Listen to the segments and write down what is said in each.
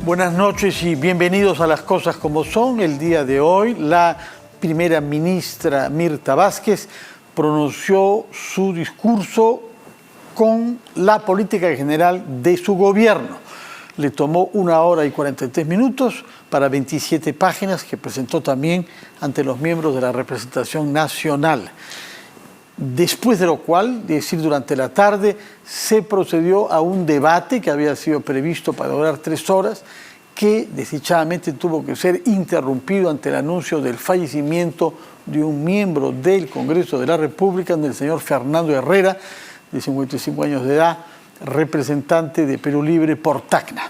Buenas noches y bienvenidos a Las Cosas Como Son. El día de hoy, la primera ministra Mirta Vázquez pronunció su discurso con la política general de su gobierno. Le tomó 1 hora y 43 minutos para 27 páginas que presentó también ante los miembros de la representación nacional. Después de lo cual, es decir, durante la tarde, se procedió a un debate que había sido previsto para durar 3 horas, que desdichadamente tuvo que ser interrumpido ante el anuncio del fallecimiento de un miembro del Congreso de la República, del señor Fernando Herrera, de 55 años de edad, representante de Perú Libre por Tacna.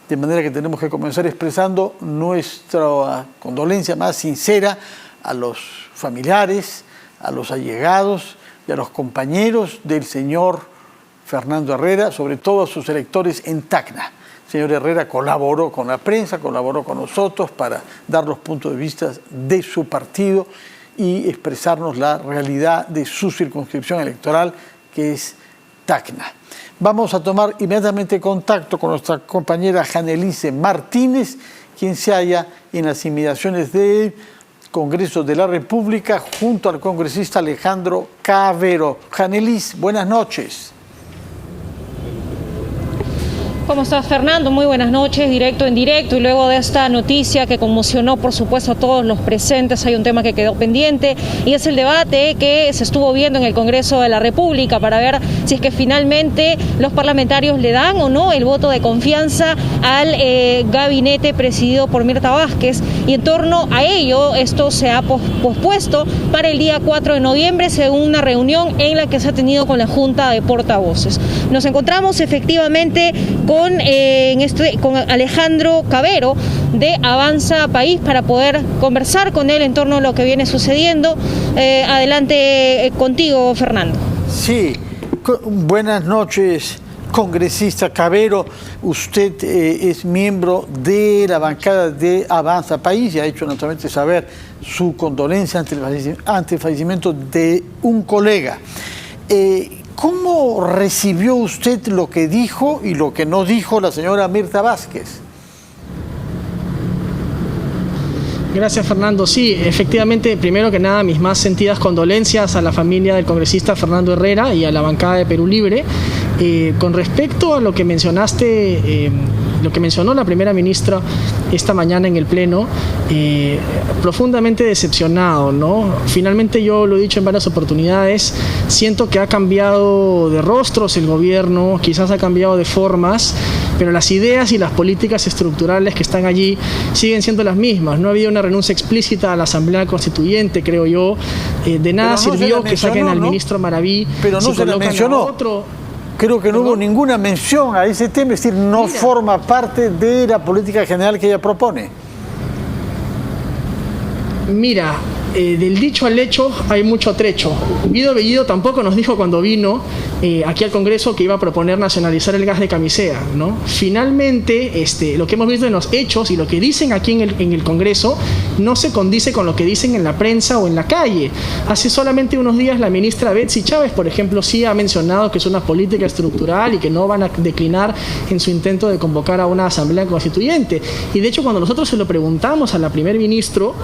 De manera que tenemos que comenzar expresando nuestra condolencia más sincera a los familiares, a los allegados y a los compañeros del señor Fernando Herrera, sobre todo a sus electores en Tacna. El señor Herrera colaboró con la prensa, colaboró con nosotros para dar los puntos de vista de su partido y expresarnos la realidad de su circunscripción electoral, que es Tacna. Vamos a tomar inmediatamente contacto con nuestra compañera Janelice Martínez, quien se halla en las inmediaciones del Congreso de la República junto al congresista Alejandro Cavero. Janelice, buenas noches. ¿Cómo estás, Fernando? Muy buenas noches, directo en directo. Y luego de esta noticia que conmocionó, por supuesto, a todos los presentes, hay un tema que quedó pendiente y es el debate que se estuvo viendo en el Congreso de la República para ver si es que finalmente los parlamentarios le dan o no el voto de confianza al gabinete presidido por Mirta Vázquez. Y en torno a ello, esto se ha pospuesto para el día 4 de noviembre, según una reunión en la que se ha tenido con la Junta de Portavoces. Nos encontramos efectivamente con Alejandro Cavero de Avanza País para poder conversar con él en torno a lo que viene sucediendo. Adelante contigo, Fernando. Sí, buenas noches, congresista Cavero. Usted es miembro de la bancada de Avanza País y ha hecho naturalmente saber su condolencia ante el fallecimiento de un colega. ¿Cómo recibió usted lo que dijo y lo que no dijo la señora Mirta Vázquez? Gracias, Fernando. Sí, efectivamente, primero que nada, mis más sentidas condolencias a la familia del congresista Fernando Herrera y a la bancada de Perú Libre. Con respecto a lo que mencionaste, lo que mencionó la primera ministra esta mañana en el Pleno, profundamente decepcionado, ¿no? Finalmente, yo lo he dicho en varias oportunidades, siento que ha cambiado de rostros el gobierno, quizás ha cambiado de formas, pero las ideas y las políticas estructurales que están allí siguen siendo las mismas. No ha habido una renuncia explícita a la Asamblea Constituyente, creo yo. De nada sirvió que saquen al ministro Maraví. Pero no se le mencionó. Creo que no hubo ninguna mención a ese tema, es decir, no forma parte de la política general que ella propone. Mira, del dicho al hecho hay mucho trecho. Guido Bellido tampoco nos dijo cuando vino aquí al Congreso que iba a proponer nacionalizar el gas de camisea, ¿no? Finalmente, lo que hemos visto en los hechos y lo que dicen aquí en el Congreso no se condice con lo que dicen en la prensa o en la calle. Hace solamente unos días la ministra Betsy Chávez, por ejemplo, sí ha mencionado que es una política estructural y que no van a declinar en su intento de convocar a una asamblea constituyente. Y de hecho, cuando nosotros se lo preguntamos a la primer ministro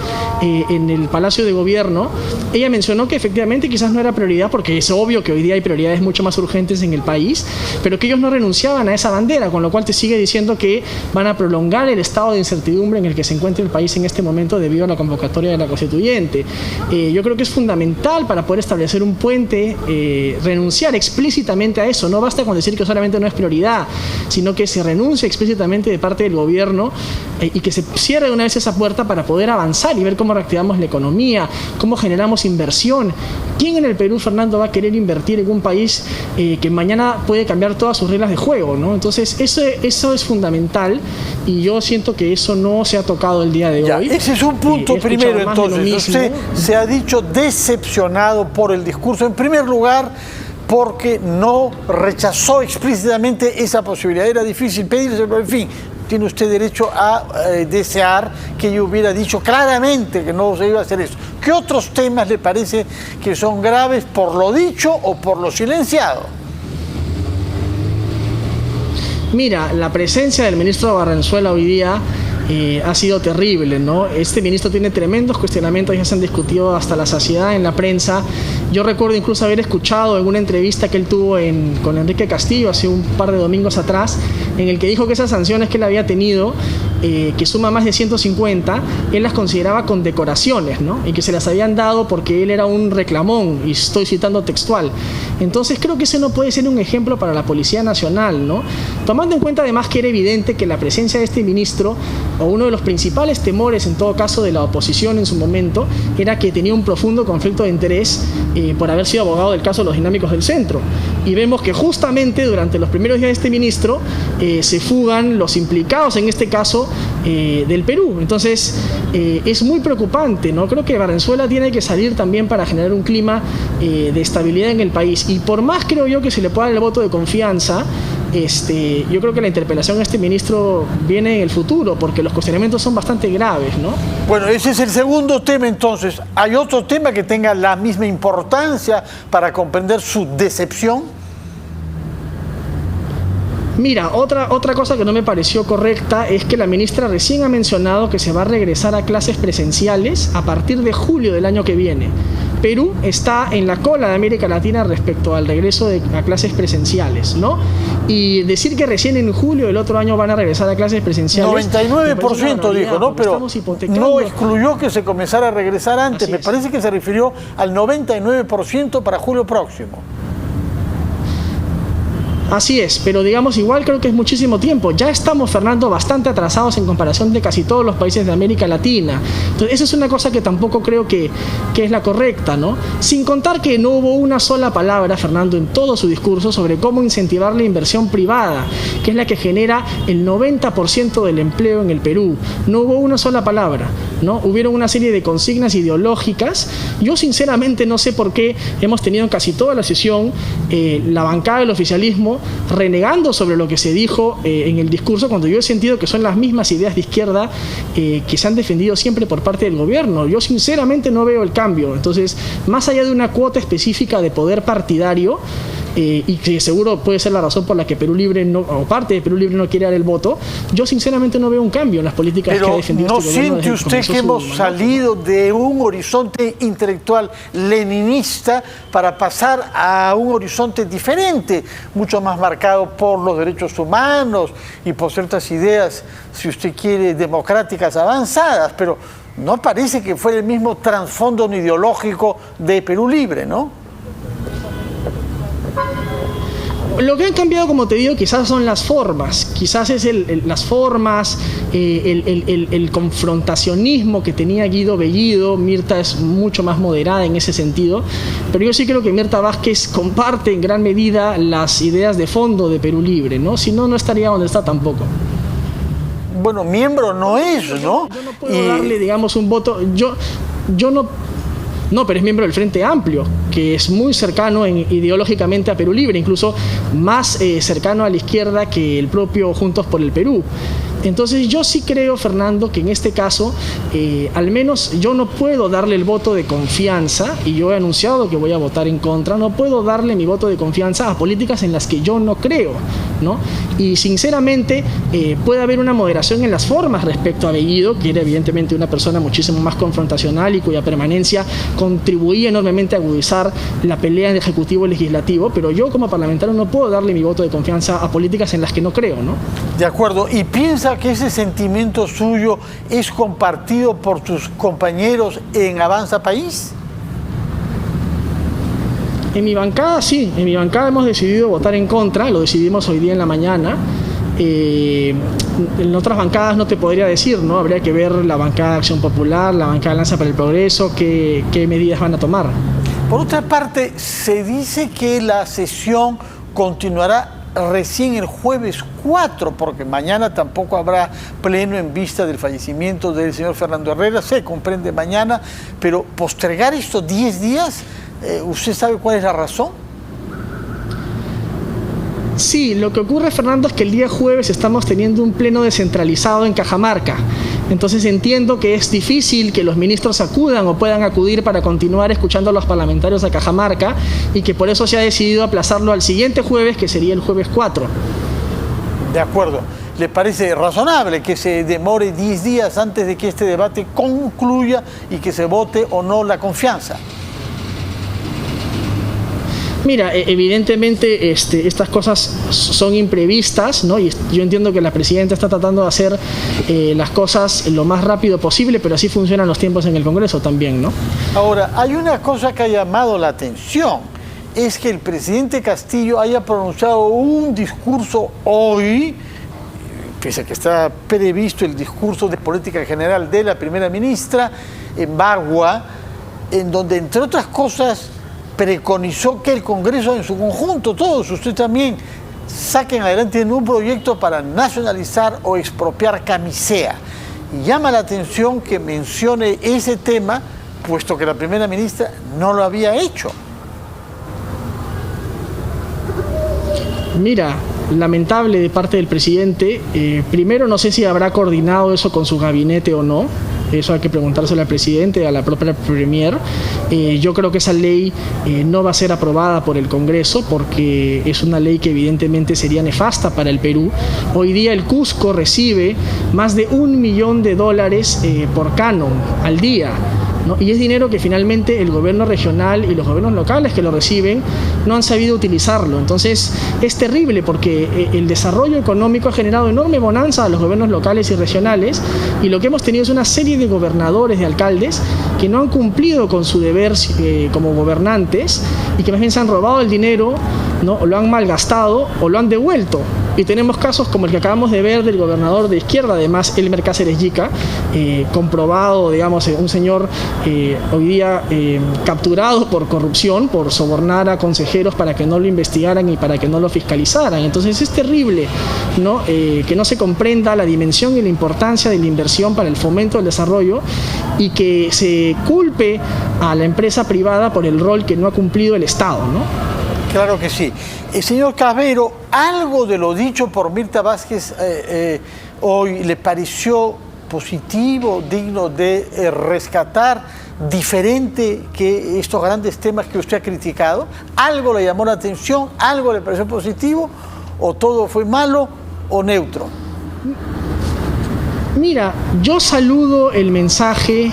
en el Palacio de Gobierno, ella mencionó que efectivamente quizás no era prioridad, porque es obvio que hoy día hay prioridades mucho más urgentes en el país, pero que ellos no renunciaban a esa bandera, con lo cual te sigue diciendo que van a prolongar el estado de incertidumbre en el que se encuentra el país en este momento debido a la convocatoria de la constituyente. Yo creo que es fundamental para poder establecer un puente, renunciar explícitamente a eso. No basta con decir que solamente no es prioridad, sino que se renuncie explícitamente de parte del gobierno y que se cierre de una vez esa puerta para poder avanzar y ver cómo reactivamos la economía, cómo generamos inversión. ¿Quién en el Perú, Fernando, va a querer invertir en un país que mañana puede cambiar todas sus reglas de juego, ¿no? Entonces, eso es fundamental y yo siento que eso no se ha tocado el día de hoy. Ese es un punto primero, entonces. Usted se ha dicho decepcionado por el discurso, en primer lugar, porque no rechazó explícitamente esa posibilidad. Era difícil pedírselo, en fin. Tiene usted derecho a desear que yo hubiera dicho claramente que no se iba a hacer eso. ¿Qué otros temas le parece que son graves por lo dicho o por lo silenciado? Mira, la presencia del ministro Valenzuela hoy día ha sido terrible, ¿no? Este ministro tiene tremendos cuestionamientos, ya se han discutido hasta la saciedad en la prensa. Yo recuerdo incluso haber escuchado en una entrevista que él tuvo con Enrique Castillo hace un par de domingos atrás, en el que dijo que esas sanciones que él había tenido, que suma más de 150, él las consideraba condecoraciones, ¿no? Y que se las habían dado porque él era un reclamón, y estoy citando textual. Entonces creo que ese no puede ser un ejemplo para la Policía Nacional, ¿no? Tomando en cuenta además que era evidente que la presencia de este ministro, o uno de los principales temores en todo caso de la oposición en su momento, era que tenía un profundo conflicto de interés por haber sido abogado del caso de los dinámicos del centro. Y vemos que justamente durante los primeros días de este ministro se fugan los implicados en este caso del Perú. Entonces es muy preocupante, ¿no? Creo que Valenzuela tiene que salir también para generar un clima de estabilidad en el país. Y por más creo yo que se le pueda dar el voto de confianza, yo creo que la interpelación a este ministro viene en el futuro, porque los cuestionamientos son bastante graves, ¿no? Bueno, ese es el segundo tema entonces. ¿Hay otro tema que tenga la misma importancia para comprender su decepción? Mira, otra cosa que no me pareció correcta es que la ministra recién ha mencionado que se va a regresar a clases presenciales a partir de julio del año que viene. Perú está en la cola de América Latina respecto al regreso a clases presenciales, ¿no? Y decir que recién en julio del otro año van a regresar a clases presenciales... 99% dijo, ¿no? Pero no excluyó que se comenzara a regresar antes. Me parece que se refirió al 99% para julio próximo. Así es, pero digamos, igual creo que es muchísimo tiempo. Ya estamos, Fernando, bastante atrasados en comparación de casi todos los países de América Latina. Entonces, esa es una cosa que tampoco creo que es la correcta, ¿no? Sin contar que no hubo una sola palabra, Fernando, en todo su discurso sobre cómo incentivar la inversión privada, que es la que genera el 90% del empleo en el Perú. No hubo una sola palabra, ¿no? Hubieron una serie de consignas ideológicas. Yo, sinceramente, no sé por qué hemos tenido en casi toda la sesión la bancada del oficialismo renegando sobre lo que se dijo en el discurso, cuando yo he sentido que son las mismas ideas de izquierda que se han defendido siempre por parte del gobierno. Yo sinceramente no veo el cambio. Entonces, más allá de una cuota específica de poder partidario, y que seguro puede ser la razón por la que Perú Libre o parte de Perú Libre no quiere dar el voto, yo sinceramente no veo un cambio en las políticas que ha defendido este gobierno. ¿No siente usted que hemos salido de un horizonte intelectual leninista para pasar a un horizonte diferente, mucho más marcado por los derechos humanos y por ciertas ideas, si usted quiere, democráticas avanzadas? Pero no parece que fuera el mismo trasfondo ideológico de Perú Libre, ¿no? Lo que han cambiado, como te digo, quizás son las formas, quizás es las formas, el confrontacionismo que tenía Guido Bellido. Mirta es mucho más moderada en ese sentido, pero yo sí creo que Mirta Vázquez comparte en gran medida las ideas de fondo de Perú Libre, ¿no? Si no, no estaría donde está tampoco. Bueno, miembro no es, ¿no? Yo no puedo darle, digamos, un voto. Yo no, pero es miembro del Frente Amplio, que es muy cercano ideológicamente a Perú Libre, incluso más cercano a la izquierda que el propio Juntos por el Perú. Entonces yo sí creo, Fernando, que en este caso, al menos yo no puedo darle el voto de confianza, y yo he anunciado que voy a votar en contra, no puedo darle mi voto de confianza a políticas en las que yo no creo, ¿no? Y sinceramente puede haber una moderación en las formas respecto a Bellido, que era evidentemente una persona muchísimo más confrontacional y cuya permanencia contribuía enormemente a agudizar la pelea en ejecutivo-legislativo, pero yo como parlamentario no puedo darle mi voto de confianza a políticas en las que no creo, ¿no? De acuerdo. ¿Y piensa que ese sentimiento suyo es compartido por tus compañeros en Avanza País? En mi bancada sí, en mi bancada hemos decidido votar en contra, lo decidimos hoy día en la mañana. En otras bancadas no te podría decir, ¿no? Habría que ver la bancada de Acción Popular, la bancada de Alianza para el Progreso, qué medidas van a tomar. Por otra parte, se dice que la sesión continuará recién el jueves 4, porque mañana tampoco habrá pleno en vista del fallecimiento del señor Fernando Herrera. Se comprende mañana, pero postergar estos 10 días, ¿usted sabe cuál es la razón? Sí, lo que ocurre, Fernando, es que el día jueves estamos teniendo un pleno descentralizado en Cajamarca. Entonces entiendo que es difícil que los ministros acudan o puedan acudir para continuar escuchando a los parlamentarios a Cajamarca, y que por eso se ha decidido aplazarlo al siguiente jueves, que sería el jueves 4. De acuerdo. ¿Le parece razonable que se demore 10 días antes de que este debate concluya y que se vote o no la confianza? Mira, evidentemente estas cosas son imprevistas, ¿no? Y yo entiendo que la presidenta está tratando de hacer las cosas lo más rápido posible, pero así funcionan los tiempos en el Congreso también, ¿no? Ahora, hay una cosa que ha llamado la atención, es que el presidente Castillo haya pronunciado un discurso hoy, pese a que está previsto el discurso de política general de la primera ministra en Bagua, en donde, entre otras cosas, preconizó que el Congreso en su conjunto, todos, usted también, saquen adelante un proyecto para nacionalizar o expropiar Camisea. Y llama la atención que mencione ese tema, puesto que la primera ministra no lo había hecho. Mira, lamentable de parte del presidente. Primero, no sé si habrá coordinado eso con su gabinete o no. Eso hay que preguntárselo al presidente, a la propia premier. Yo creo que esa ley no va a ser aprobada por el Congreso porque es una ley que evidentemente sería nefasta para el Perú. Hoy día el Cusco recibe más de $1 millón por canon al día, ¿no? Y es dinero que finalmente el gobierno regional y los gobiernos locales que lo reciben no han sabido utilizarlo. Entonces es terrible porque el desarrollo económico ha generado enorme bonanza a los gobiernos locales y regionales, y lo que hemos tenido es una serie de gobernadores, de alcaldes que no han cumplido con su deber como gobernantes y que más bien se han robado el dinero, ¿no? O lo han malgastado o lo han devuelto. Y tenemos casos como el que acabamos de ver del gobernador de izquierda, además, Elmer Cáceres Yica, comprobado, digamos, un señor hoy día capturado por corrupción, por sobornar a consejeros para que no lo investigaran y para que no lo fiscalizaran. Entonces es terrible, ¿no? Que no se comprenda la dimensión y la importancia de la inversión para el fomento del desarrollo y que se culpe a la empresa privada por el rol que no ha cumplido el Estado, ¿no? Claro que sí. Señor Cavero, ¿algo de lo dicho por Mirta Vázquez hoy le pareció positivo, digno de rescatar, diferente que estos grandes temas que usted ha criticado? ¿Algo le llamó la atención? ¿Algo le pareció positivo? ¿O todo fue malo o neutro? Mira, yo saludo el mensaje,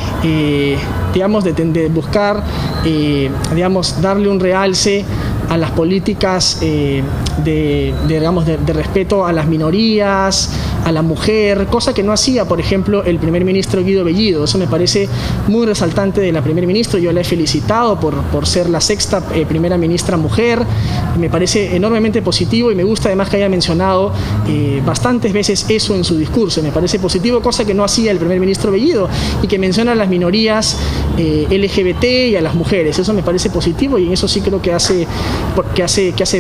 digamos, de buscar, digamos, darle un realce a las políticas de respeto a las minorías, a la mujer, cosa que no hacía, por ejemplo, el primer ministro Guido Bellido. Eso me parece muy resaltante de la primer ministra. Yo la he felicitado por ser la sexta primera ministra mujer. Me parece enormemente positivo y me gusta además que haya mencionado bastantes veces eso en su discurso. Me parece positivo, cosa que no hacía el primer ministro Bellido, y que menciona a las minorías LGBT y a las mujeres. Eso me parece positivo y en eso sí creo que hace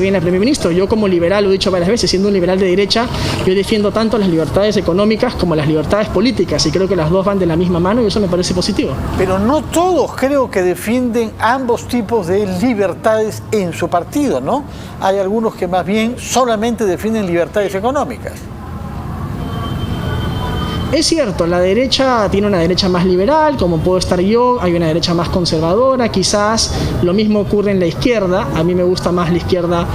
bien la primer ministra. Yo como liberal, lo he dicho varias veces, siendo un liberal de derecha, yo defiendo tanto las libertades económicas como las libertades políticas y creo que las dos van de la misma mano y eso me parece positivo. Pero no todos creo que defienden ambos tipos de libertades en su partido, ¿no? Hay algunos que más bien solamente defienden libertades económicas. Es cierto, la derecha tiene una derecha más liberal, como puedo estar yo, hay una derecha más conservadora, quizás lo mismo ocurre en la izquierda. A mí me gusta más la izquierda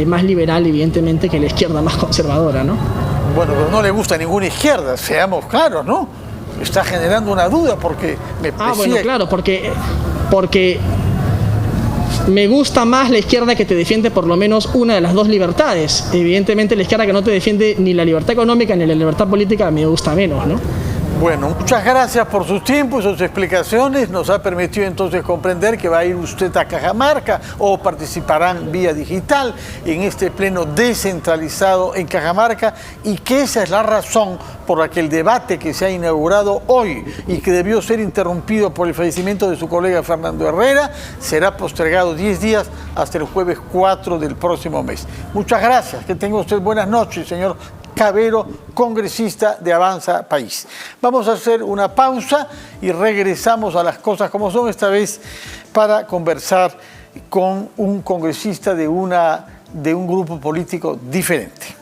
más liberal, evidentemente, que la izquierda más conservadora, ¿no? Bueno, pero no le gusta ninguna izquierda, seamos claros, ¿no? Está generando una duda porque me parecía... bueno, claro, porque me gusta más la izquierda que te defiende por lo menos una de las dos libertades. Evidentemente la izquierda que no te defiende ni la libertad económica ni la libertad política me gusta menos, ¿no? Bueno, muchas gracias por sus tiempos, sus explicaciones. Nos ha permitido entonces comprender que va a ir usted a Cajamarca o participarán vía digital en este pleno descentralizado en Cajamarca y que esa es la razón por la que el debate que se ha inaugurado hoy y que debió ser interrumpido por el fallecimiento de su colega Fernando Herrera será postergado 10 días hasta el jueves 4 del próximo mes. Muchas gracias. Que tenga usted buenas noches, señor Cavero, congresista de Avanza País. Vamos a hacer una pausa y regresamos a las cosas como son, esta vez para conversar con un congresista de un grupo político diferente.